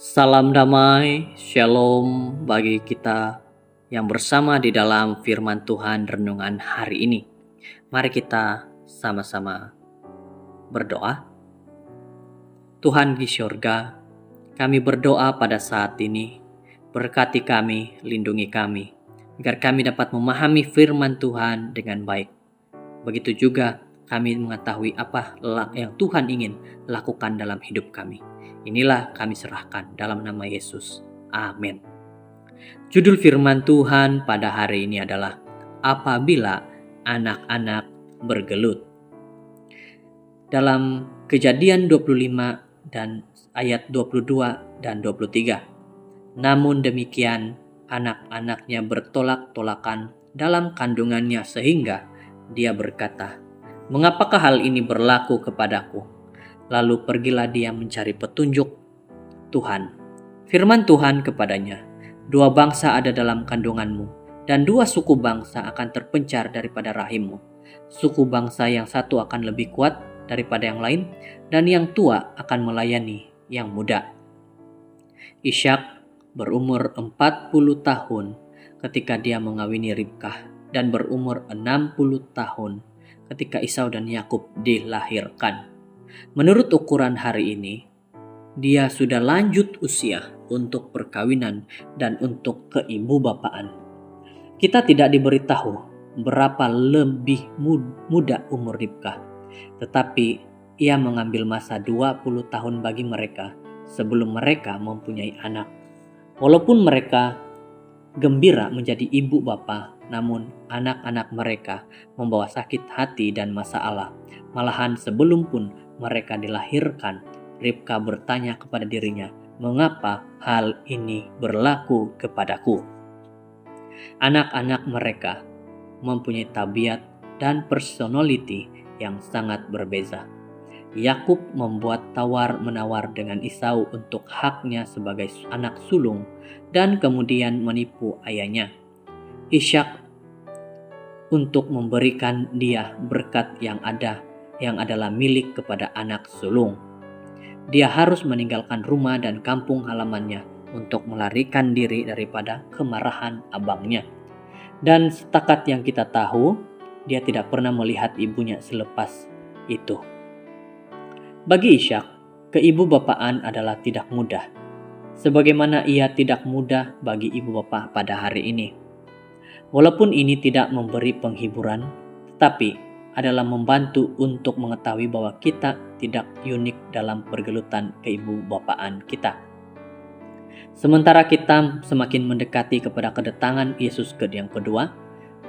Salam damai, shalom bagi kita yang bersama di dalam firman Tuhan renungan hari ini. Mari kita sama-sama berdoa. Tuhan di syurga, kami berdoa pada saat ini, berkati kami, lindungi kami, agar kami dapat memahami firman Tuhan dengan baik. Begitu juga kami mengetahui apa yang Tuhan ingin lakukan dalam hidup kami. Inilah kami serahkan dalam nama Yesus. Amin. Judul firman Tuhan pada hari ini adalah apabila anak-anak bergelut. Dalam Kejadian 25 dan ayat 22 dan 23. Namun demikian anak-anaknya bertolak-tolakan dalam kandungannya sehingga dia berkata, "Mengapakah hal ini berlaku kepadaku?" Lalu pergilah dia mencari petunjuk Tuhan. Firman Tuhan kepadanya, "Dua bangsa ada dalam kandunganmu, dan dua suku bangsa akan terpencar daripada rahimmu. Suku bangsa yang satu akan lebih kuat daripada yang lain, dan yang tua akan melayani yang muda." Ishak berumur 40 tahun ketika dia mengawini Ribkah, dan berumur 60 tahun ketika Esau dan Yakub dilahirkan. Menurut ukuran hari ini, dia sudah lanjut usia untuk perkawinan dan untuk keibubapaan. Kita tidak diberitahu berapa lebih muda umur Ribkah, tetapi ia mengambil masa 20 tahun bagi mereka sebelum mereka mempunyai anak. Walaupun mereka gembira menjadi ibu bapa, namun anak-anak mereka membawa sakit hati dan masalah. Malahan sebelum pun mereka dilahirkan, Ribkah bertanya kepada dirinya, "Mengapa hal ini berlaku kepadaku?" Anak-anak mereka mempunyai tabiat dan personality yang sangat berbeza. Yakub membuat tawar-menawar dengan Esau untuk haknya sebagai anak sulung dan kemudian menipu ayahnya, Ishak, untuk memberikan dia berkat yang adalah milik kepada anak sulung. Dia harus meninggalkan rumah dan kampung halamannya untuk melarikan diri daripada kemarahan abangnya. Dan setakat yang kita tahu, dia tidak pernah melihat ibunya selepas itu. Bagi Ishak, keibubapaan adalah tidak mudah, sebagaimana ia tidak mudah bagi ibu bapa pada hari ini. Walaupun ini tidak memberi penghiburan, tetapi adalah membantu untuk mengetahui bahwa kita tidak unik dalam pergelutan keibubapaan kita. Sementara kita semakin mendekati kepada kedatangan Yesus yang kedua,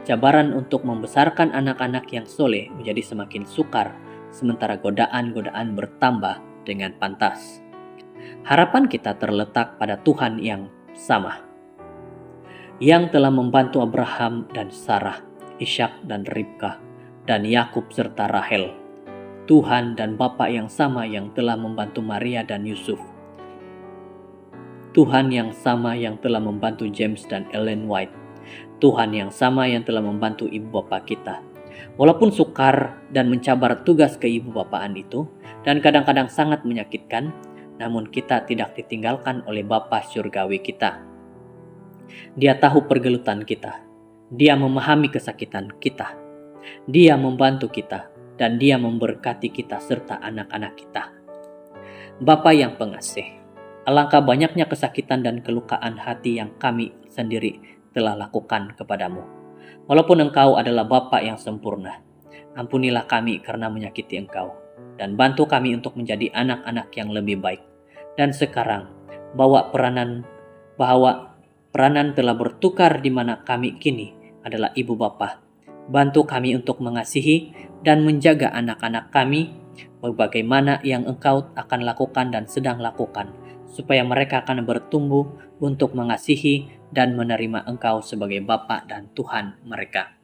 cabaran untuk membesarkan anak-anak yang soleh menjadi semakin sukar, sementara godaan-godaan bertambah dengan pantas. Harapan kita terletak pada Tuhan yang sama, yang telah membantu Abraham dan Sarah, Ishak dan Ribkah, dan Yakub serta Rahel. Tuhan dan Bapa yang sama yang telah membantu Maria dan Yusuf. Tuhan yang sama yang telah membantu James dan Ellen White. Tuhan yang sama yang telah membantu ibu bapa kita. Walaupun sukar dan mencabar tugas keibubapaan itu, dan kadang-kadang sangat menyakitkan, namun kita tidak ditinggalkan oleh Bapa Surgawi kita. Dia tahu pergelutan kita. Dia memahami kesakitan kita. Dia membantu kita, dan dia memberkati kita serta anak-anak kita. Bapa yang pengasih, alangkah banyaknya kesakitan dan kelukaan hati yang kami sendiri telah lakukan kepadamu. Walaupun Engkau adalah Bapa yang sempurna, ampunilah kami karena menyakiti Engkau, dan bantu kami untuk menjadi anak-anak yang lebih baik. Dan sekarang, bahwa peranan telah bertukar di mana kami kini adalah ibu bapa. Bantu kami untuk mengasihi dan menjaga anak-anak kami bagaimana yang Engkau akan lakukan dan sedang lakukan, supaya mereka akan bertumbuh untuk mengasihi dan menerima Engkau sebagai Bapa dan Tuhan mereka.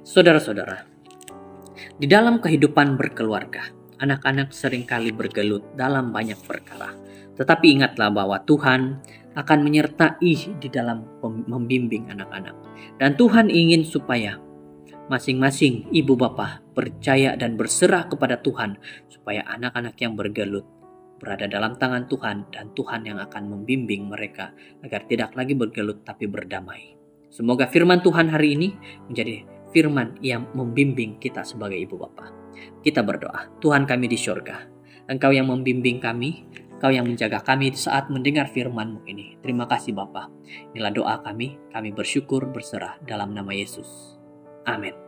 Saudara-saudara, di dalam kehidupan berkeluarga, anak-anak seringkali bergelut dalam banyak perkara. Tetapi ingatlah bahwa Tuhan akan menyertai di dalam membimbing anak-anak. Dan Tuhan ingin supaya masing-masing ibu bapa percaya dan berserah kepada Tuhan supaya anak-anak yang bergelut berada dalam tangan Tuhan, dan Tuhan yang akan membimbing mereka agar tidak lagi bergelut tapi berdamai. Semoga firman Tuhan hari ini menjadi firman yang membimbing kita sebagai ibu bapa. Kita berdoa. Tuhan kami di surga, Engkau yang membimbing kami, Engkau yang menjaga kami saat mendengar firman-Mu ini. Terima kasih Bapa. Inilah doa kami bersyukur berserah dalam nama Yesus. Amin.